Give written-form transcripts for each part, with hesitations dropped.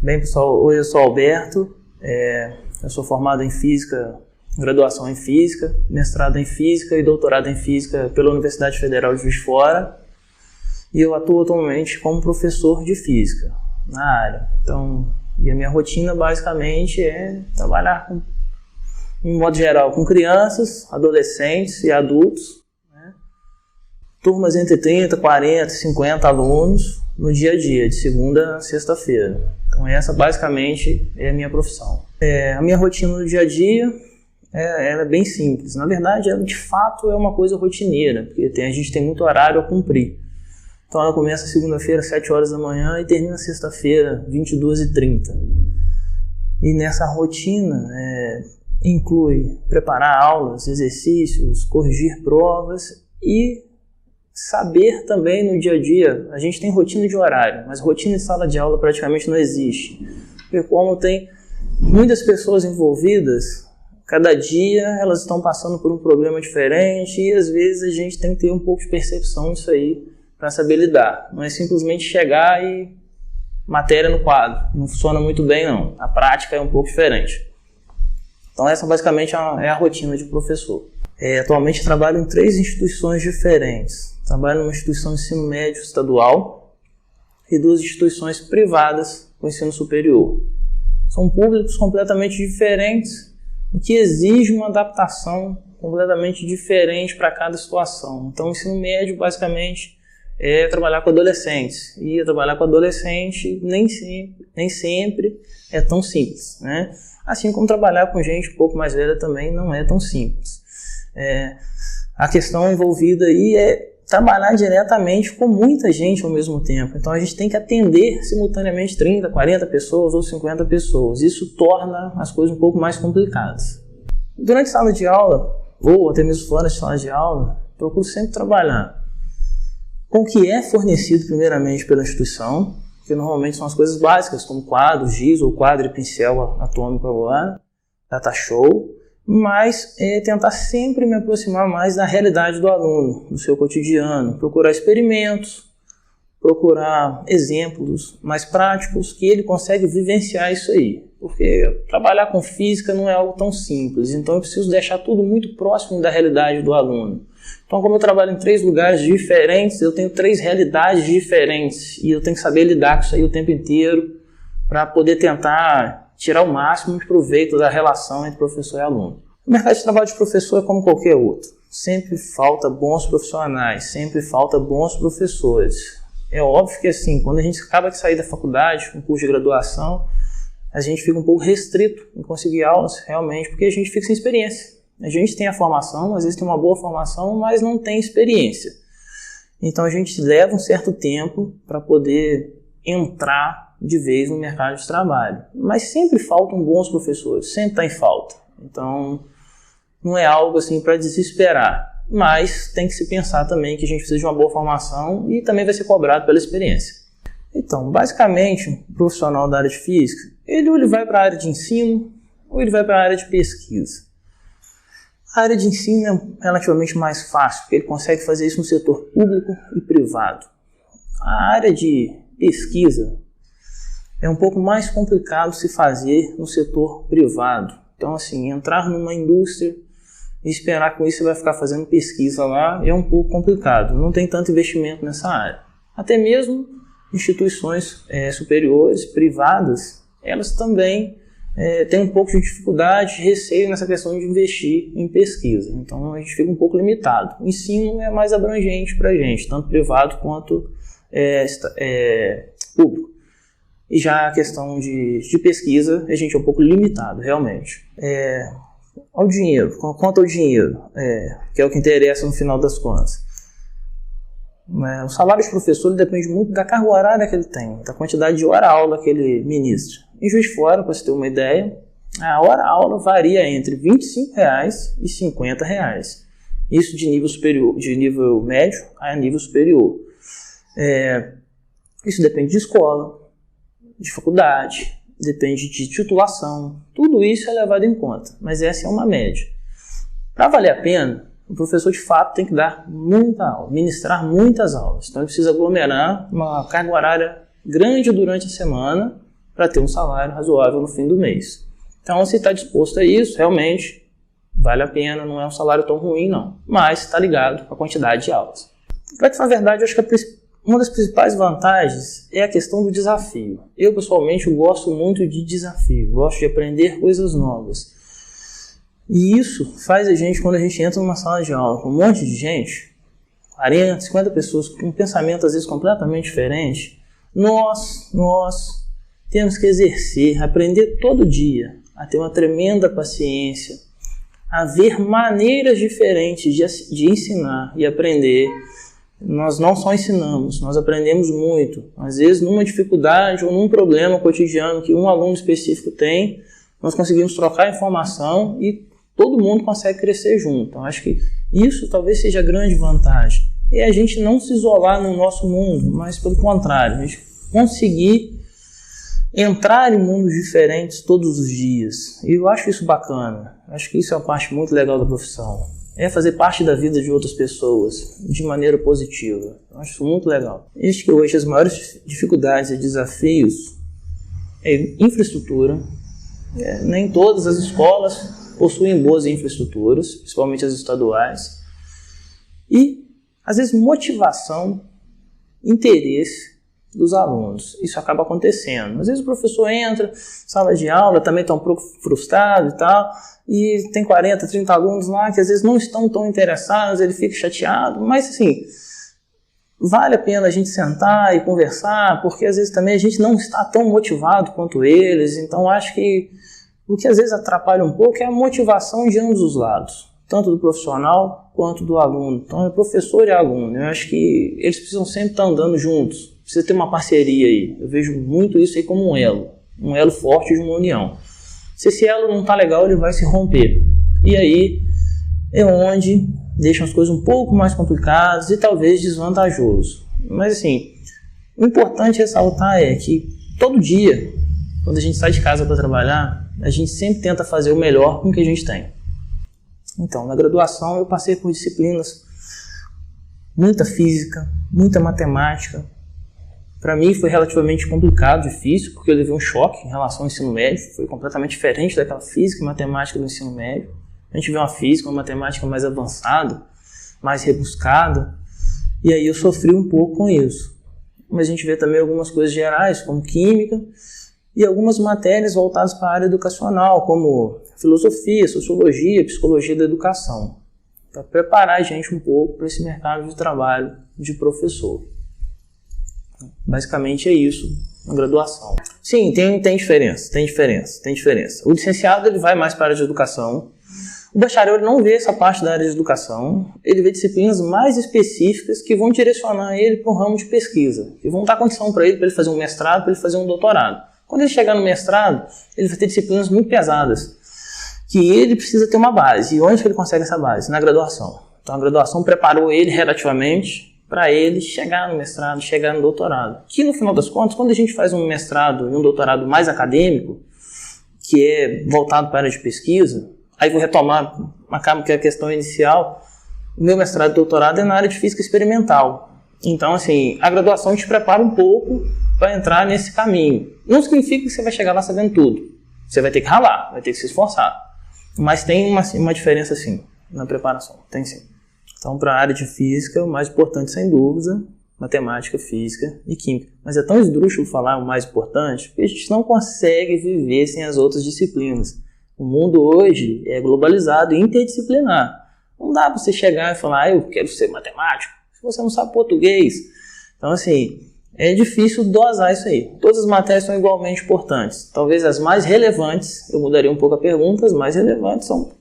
Bem, pessoal, hoje eu sou Alberto, eu sou formado em Física, graduação em Física, mestrado em Física e doutorado em Física pela Universidade Federal de Juiz de Fora, e eu atuo atualmente como professor de Física na área. Então, e a minha rotina basicamente é trabalhar, em modo geral, com crianças, adolescentes e adultos, né? Turmas entre 30, 40, 50 alunos no dia a dia, de segunda a sexta-feira. Então essa basicamente é a minha profissão. A minha rotina no dia a dia ela é bem simples. Na verdade, ela de fato é uma coisa rotineira, porque a gente tem muito horário a cumprir. Então ela começa segunda-feira às 7 horas da manhã e termina sexta-feira, 22h30. E nessa rotina inclui preparar aulas, exercícios, corrigir provas e saber também no dia a dia. A gente tem rotina de horário, mas rotina de sala de aula praticamente não existe. Porque como tem muitas pessoas envolvidas, cada dia elas estão passando por um problema diferente e às vezes a gente tem que ter um pouco de percepção disso aí para saber lidar. Não é simplesmente chegar e matéria no quadro. Não funciona muito bem não. A prática é um pouco diferente. Então essa basicamente é a rotina de professor. Atualmente trabalho em 3 instituições diferentes. Trabalho numa instituição de ensino médio estadual e 2 instituições privadas com ensino superior. São públicos completamente diferentes, o que exige uma adaptação completamente diferente para cada situação. Então o ensino médio basicamente é trabalhar com adolescentes, e trabalhar com adolescente nem sempre é tão simples, né? Assim como trabalhar com gente um pouco mais velha também não é tão simples. A questão envolvida aí é trabalhar diretamente com muita gente ao mesmo tempo. Então a gente tem que atender simultaneamente 30, 40 pessoas ou 50 pessoas. Isso torna as coisas um pouco mais complicadas. Durante a sala de aula, ou até mesmo fora de sala de aula, procuro sempre trabalhar com o que é fornecido primeiramente pela instituição, que normalmente são as coisas básicas, como quadro, giz ou quadro e pincel atômico agora, data show, mas tentar sempre me aproximar mais da realidade do aluno, do seu cotidiano, procurar experimentos, procurar exemplos mais práticos que ele consegue vivenciar isso aí. Porque trabalhar com física não é algo tão simples, então eu preciso deixar tudo muito próximo da realidade do aluno. Então, como eu trabalho em 3 lugares diferentes, eu tenho 3 realidades diferentes e eu tenho que saber lidar com isso aí o tempo inteiro para poder tentar tirar o máximo de proveito da relação entre professor e aluno. O mercado de trabalho de professor é como qualquer outro. Sempre falta bons profissionais, sempre falta bons professores. É óbvio que assim, quando a gente acaba de sair da faculdade, um curso de graduação, a gente fica um pouco restrito em conseguir aulas, realmente, porque a gente fica sem experiência. A gente tem a formação, às vezes tem uma boa formação, mas não tem experiência. Então a gente leva um certo tempo para poder entrar de vez no mercado de trabalho. Mas sempre faltam bons professores, sempre está em falta. Então não é algo assim para desesperar, mas tem que se pensar também que a gente precisa de uma boa formação e também vai ser cobrado pela experiência. Então, basicamente, um profissional da área de física, ele vai para a área de ensino ou ele vai para a área de pesquisa. A área de ensino é relativamente mais fácil, porque ele consegue fazer isso no setor público e privado. A área de pesquisa é um pouco mais complicado se fazer no setor privado. Então, assim, entrar numa indústria e esperar que com isso você vai ficar fazendo pesquisa lá é um pouco complicado. Não tem tanto investimento nessa área. Até mesmo instituições superiores, privadas, elas também têm um pouco de dificuldade, receio nessa questão de investir em pesquisa. Então a gente fica um pouco limitado. O ensino é mais abrangente para a gente, tanto privado quanto público. E já a questão de pesquisa, a gente é um pouco limitado, realmente. Ao dinheiro, quanto ao dinheiro, que é o que interessa no final das contas. O salário de professor ele depende muito da carga horária que ele tem, da quantidade de hora-aula que ele ministra. Em Juiz de Fora, para você ter uma ideia, a hora-aula varia entre R$ 25,00 e R$ 50,00. Isso de nível superior, de nível médio a nível superior. Isso depende de escola, de faculdade, depende de titulação. Tudo isso é levado em conta, mas essa é uma média. Para valer a pena, o professor de fato tem que dar muita aula, ministrar muitas aulas. Então ele precisa aglomerar uma carga horária grande durante a semana para ter um salário razoável no fim do mês. Então, se está disposto a isso, realmente vale a pena, não é um salário tão ruim não, mas está ligado à quantidade de aulas. Para te falar a verdade, eu acho que uma das principais vantagens é a questão do desafio. Eu, pessoalmente, gosto muito de desafio, gosto de aprender coisas novas. E isso faz a gente, quando a gente entra numa sala de aula com um monte de gente, 40, 50 pessoas com um pensamento às vezes completamente diferente, nós temos que exercer, aprender todo dia, a ter uma tremenda paciência, a ver maneiras diferentes de ensinar e aprender. Nós não só ensinamos, nós aprendemos muito. Às vezes, numa dificuldade ou num problema cotidiano que um aluno específico tem, nós conseguimos trocar informação e todo mundo consegue crescer junto. Então, acho que isso talvez seja a grande vantagem. É a gente não se isolar no nosso mundo, mas pelo contrário, a gente conseguir entrar em mundos diferentes todos os dias. E eu acho isso bacana. Acho que isso é uma parte muito legal da profissão. É fazer parte da vida de outras pessoas de maneira positiva. Eu acho isso muito legal. Acho que hoje as maiores dificuldades e desafios é infraestrutura. Nem todas as escolas possuem boas infraestruturas, principalmente as estaduais. E, às vezes, motivação, interesse dos alunos. Isso acaba acontecendo. Às vezes o professor entra, sala de aula, também está um pouco frustrado e tal, e tem 40, 30 alunos lá que às vezes não estão tão interessados, ele fica chateado, mas assim, vale a pena a gente sentar e conversar, porque às vezes também a gente não está tão motivado quanto eles, então acho que o que às vezes atrapalha um pouco é a motivação de ambos os lados, tanto do profissional quanto do aluno. Então é professor e aluno, eu acho que eles precisam sempre estar andando juntos. Precisa ter uma parceria aí. Eu vejo muito isso aí como um elo forte de uma união. Se esse elo não está legal, ele vai se romper. E aí é onde deixam as coisas um pouco mais complicadas e talvez desvantajoso. Mas assim, o importante ressaltar é que todo dia, quando a gente sai de casa para trabalhar, a gente sempre tenta fazer o melhor com o que a gente tem. Então, na graduação eu passei por disciplinas, muita física, muita matemática. Para mim foi relativamente complicado, difícil, porque eu levei um choque em relação ao ensino médio. Foi completamente diferente daquela física e matemática do ensino médio. A gente vê uma física, uma matemática mais avançada, mais rebuscada. E aí eu sofri um pouco com isso. Mas a gente vê também algumas coisas gerais, como química, e algumas matérias voltadas para a área educacional, como filosofia, sociologia, psicologia da educação. Para preparar a gente um pouco para esse mercado de trabalho de professor. Basicamente é isso na graduação. Sim, tem diferença. O licenciado ele vai mais para a área de educação. O bacharel ele não vê essa parte da área de educação. Ele vê disciplinas mais específicas que vão direcionar ele para um ramo de pesquisa. Que vão dar condição para ele fazer um mestrado, para ele fazer um doutorado. Quando ele chegar no mestrado, ele vai ter disciplinas muito pesadas. Que ele precisa ter uma base. E onde que ele consegue essa base? Na graduação. Então a graduação preparou ele relativamente para ele chegar no mestrado, chegar no doutorado. Que no final das contas, quando a gente faz um mestrado e um doutorado mais acadêmico, que é voltado para a área de pesquisa, aí vou retomar, acaba que a questão inicial, o meu mestrado e doutorado é na área de física experimental. Então, assim, a graduação te prepara um pouco para entrar nesse caminho. Não significa que você vai chegar lá sabendo tudo. Você vai ter que ralar, vai ter que se esforçar. Mas tem uma diferença, sim, na preparação. Tem sim. Então, para a área de física, o mais importante, sem dúvida, matemática, física e química. Mas é tão esdrúxulo falar o mais importante, porque a gente não consegue viver sem as outras disciplinas. O mundo hoje é globalizado e interdisciplinar. Não dá para você chegar e falar, eu quero ser matemático, se você não sabe português. Então, assim, é difícil dosar isso aí. Todas as matérias são igualmente importantes. Talvez as mais relevantes, eu mudaria um pouco a pergunta, as mais relevantes são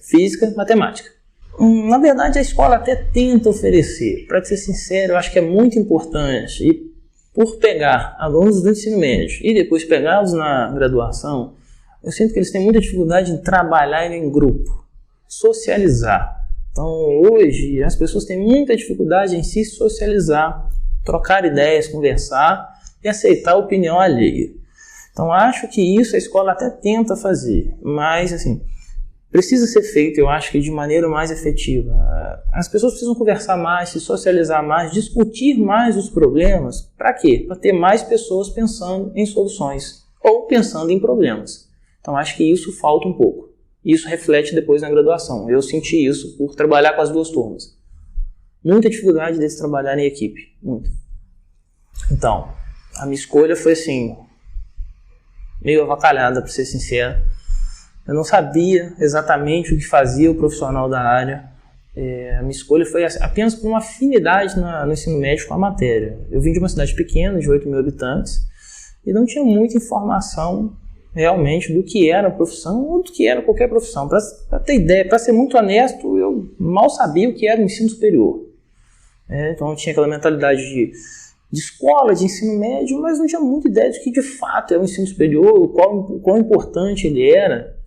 física e matemática. Na verdade, a escola até tenta oferecer. Para ser sincero, eu acho que é muito importante. E por pegar alunos do ensino médio e depois pegá-los na graduação, eu sinto que eles têm muita dificuldade em trabalhar em grupo, socializar. Então, hoje, as pessoas têm muita dificuldade em se socializar, trocar ideias, conversar e aceitar a opinião alheia. Então, acho que isso a escola até tenta fazer, mas, assim, precisa ser feito, eu acho que de maneira mais efetiva. As pessoas precisam conversar mais, se socializar mais, discutir mais os problemas. Para quê? Para ter mais pessoas pensando em soluções ou pensando em problemas. Então acho que isso falta um pouco. Isso reflete depois na graduação. Eu senti isso por trabalhar com as duas turmas. Muita dificuldade deles trabalharem em equipe. Muito. Então, a minha escolha foi assim, meio avacalhada, para ser sincero. Eu não sabia exatamente o que fazia o profissional da área. A minha escolha foi apenas por uma afinidade no ensino médio com a matéria. Eu vim de uma cidade pequena, de 8 mil habitantes, e não tinha muita informação realmente do que era a profissão ou do que era qualquer profissão. Para ter ideia, para ser muito honesto, eu mal sabia o que era o ensino superior. Então eu tinha aquela mentalidade de escola, de ensino médio, mas não tinha muita ideia de que de fato é o ensino superior, o quão importante ele era.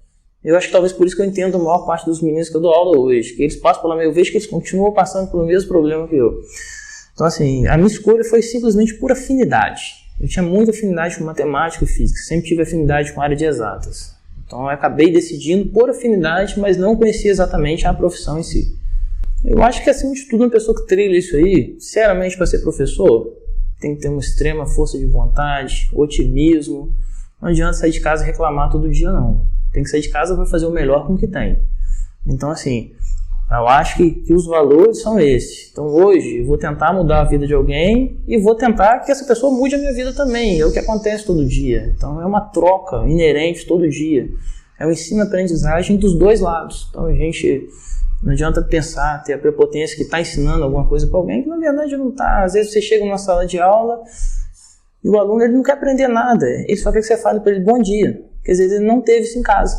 Eu acho que talvez por isso que eu entendo a maior parte dos meninos que eu dou aula hoje, que eles passam pela minha, eu vejo que eles continuam passando pelo mesmo problema que eu. Então assim, a minha escolha foi simplesmente por afinidade. Eu tinha muita afinidade com matemática e física, sempre tive afinidade com a área de exatas. Então eu acabei decidindo por afinidade, mas não conhecia exatamente a profissão em si. Eu acho que acima de tudo uma pessoa que trilha isso aí, sinceramente, para ser professor, tem que ter uma extrema força de vontade, otimismo. Não adianta sair de casa e reclamar todo dia, não. Tem que sair de casa para fazer o melhor com o que tem. Então, assim, eu acho que os valores são esses. Então, hoje, eu vou tentar mudar a vida de alguém e vou tentar que essa pessoa mude a minha vida também. É o que acontece todo dia. Então, é uma troca inerente todo dia. É um ensino-aprendizagem dos dois lados. Então, a gente não adianta pensar, ter a prepotência que está ensinando alguma coisa para alguém que, na verdade, não está. Às vezes, você chega numa sala de aula e o aluno ele não quer aprender nada. Ele só quer que você fale para ele bom dia. Quer dizer, ele não teve isso em casa.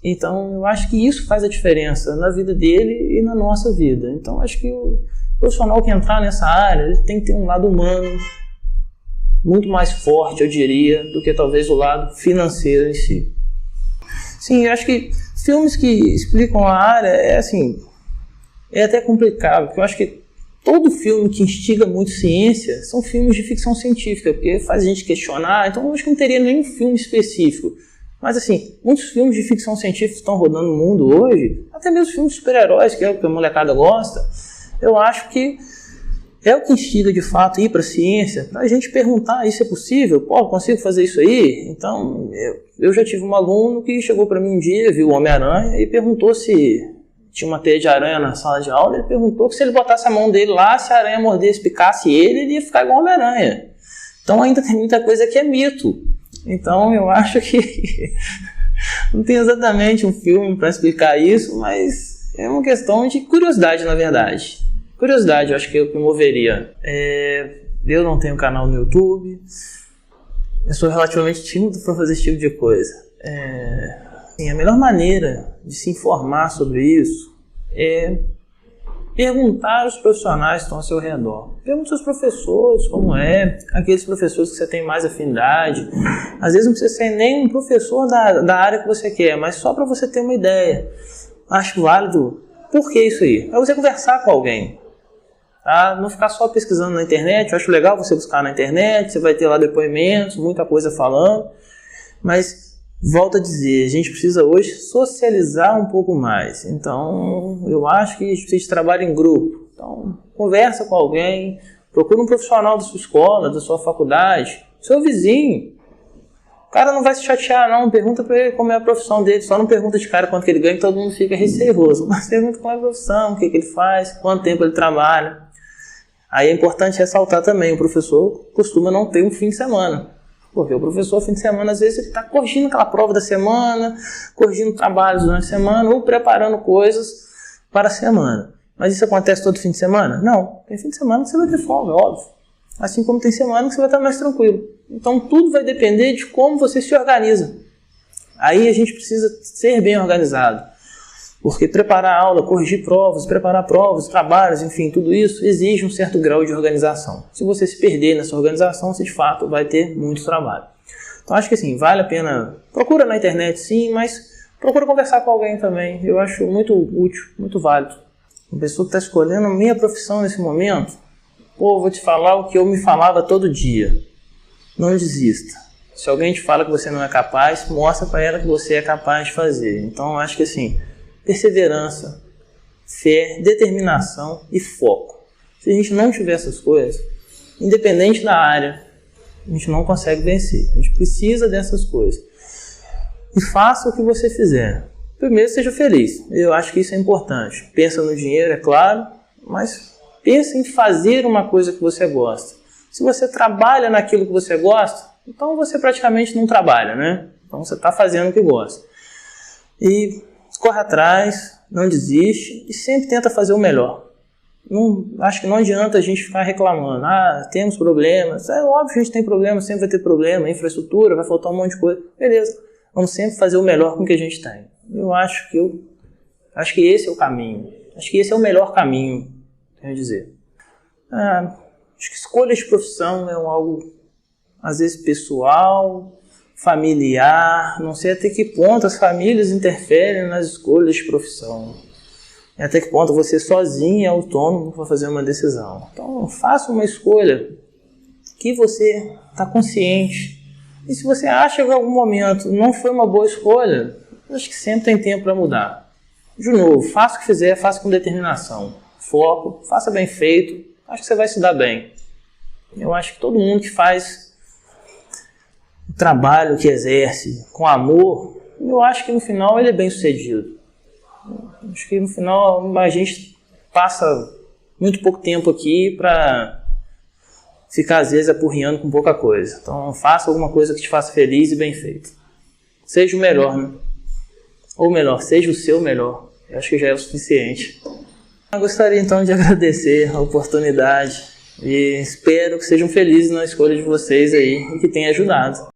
Então, eu acho que isso faz a diferença na vida dele e na nossa vida. Então, acho que o profissional que entrar nessa área, ele tem que ter um lado humano muito mais forte, eu diria, do que talvez o lado financeiro em si. Sim, eu acho que filmes que explicam a área é até complicado, porque eu acho que todo filme que instiga muito ciência são filmes de ficção científica, porque faz a gente questionar, então eu acho que não teria nenhum filme específico. Mas assim, muitos filmes de ficção científica estão rodando no mundo hoje, até mesmo filmes de super-heróis, que é o que a molecada gosta, eu acho que é o que instiga de fato ir para a ciência, para a gente perguntar, isso é possível? Pô, consigo fazer isso aí? Então, eu já tive um aluno que chegou para mim um dia, viu o Homem-Aranha e perguntou se tinha uma teia de aranha na sala de aula, ele perguntou que se ele botasse a mão dele lá, se a aranha mordesse, picasse ele ia ficar igual Homem-Aranha. Então ainda tem muita coisa que é mito. Então eu acho que não tem exatamente um filme para explicar isso, mas é uma questão de curiosidade, na verdade. Curiosidade, eu acho que é o que moveria. Eu não tenho canal no YouTube, eu sou relativamente tímido para fazer esse tipo de coisa. A melhor maneira de se informar sobre isso é perguntar aos profissionais que estão ao seu redor. Pergunte aos professores como é, aqueles professores que você tem mais afinidade. Às vezes não precisa ser nem um professor da área que você quer, mas só para você ter uma ideia. Acho válido. Por que isso aí? É você conversar com alguém. Tá? Não ficar só pesquisando na internet. Eu acho legal você buscar na internet, você vai ter lá depoimentos, muita coisa falando, mas volto a dizer, a gente precisa hoje socializar um pouco mais. Então, eu acho que a gente precisa de trabalho em grupo. Então, conversa com alguém, procura um profissional da sua escola, da sua faculdade, seu vizinho. O cara não vai se chatear, não. Pergunta para ele como é a profissão dele. Só não pergunta de cara quanto que ele ganha, que todo mundo fica receoso. Mas pergunta qual é a profissão, o que ele faz, quanto tempo ele trabalha. Aí é importante ressaltar também, o professor costuma não ter um fim de semana. Porque o professor, fim de semana, às vezes ele está corrigindo aquela prova da semana, corrigindo trabalhos durante a semana ou preparando coisas para a semana. Mas isso acontece todo fim de semana? Não. Tem fim de semana que você vai ter folga, óbvio. Assim como tem semana que você vai estar mais tranquilo. Então tudo vai depender de como você se organiza. Aí a gente precisa ser bem organizado. Porque preparar aula, corrigir provas, preparar provas, trabalhos, enfim, tudo isso exige um certo grau de organização. Se você se perder nessa organização, você de fato vai ter muito trabalho. Então acho que assim, vale a pena, procura na internet sim, mas procura conversar com alguém também. Eu acho muito útil, muito válido. Uma pessoa que está escolhendo a minha profissão nesse momento, vou te falar o que eu me falava todo dia. Não desista. Se alguém te fala que você não é capaz, mostra para ela que você é capaz de fazer. Então, eu acho que assim, perseverança, fé, determinação e foco. Se a gente não tiver essas coisas, independente da área, a gente não consegue vencer. A gente precisa dessas coisas. E faça o que você fizer. Primeiro, seja feliz. Eu acho que isso é importante. Pensa no dinheiro, é claro, mas pensa em fazer uma coisa que você gosta. Se você trabalha naquilo que você gosta, então você praticamente não trabalha, né? Então você está fazendo o que gosta. E corre atrás, não desiste e sempre tenta fazer o melhor. Acho que não adianta a gente ficar reclamando. Temos problemas. É óbvio que a gente tem problema, sempre vai ter problema. Infraestrutura, vai faltar um monte de coisa. Beleza, vamos sempre fazer o melhor com o que a gente tem. Eu acho que esse é o caminho. Acho que esse é o melhor caminho, quero dizer. Acho que escolha de profissão é algo, às vezes, pessoal, familiar. Não sei até que ponto as famílias interferem nas escolhas de profissão. E até que ponto você sozinho é autônomo para fazer uma decisão. Então, faça uma escolha que você está consciente. E se você acha que em algum momento não foi uma boa escolha, acho que sempre tem tempo para mudar. De novo, faça o que fizer, faça com determinação. Foco, faça bem feito, acho que você vai se dar bem. Eu acho que todo mundo que faz o trabalho que exerce com amor, eu acho que no final ele é bem sucedido. Acho que no final a gente passa muito pouco tempo aqui para ficar às vezes apurrinhando com pouca coisa. Então faça alguma coisa que te faça feliz e bem feito. Seja o melhor, né? Ou melhor, seja o seu melhor. Eu acho que já é o suficiente. Eu gostaria então de agradecer a oportunidade e espero que sejam felizes na escolha de vocês aí e que tenha ajudado.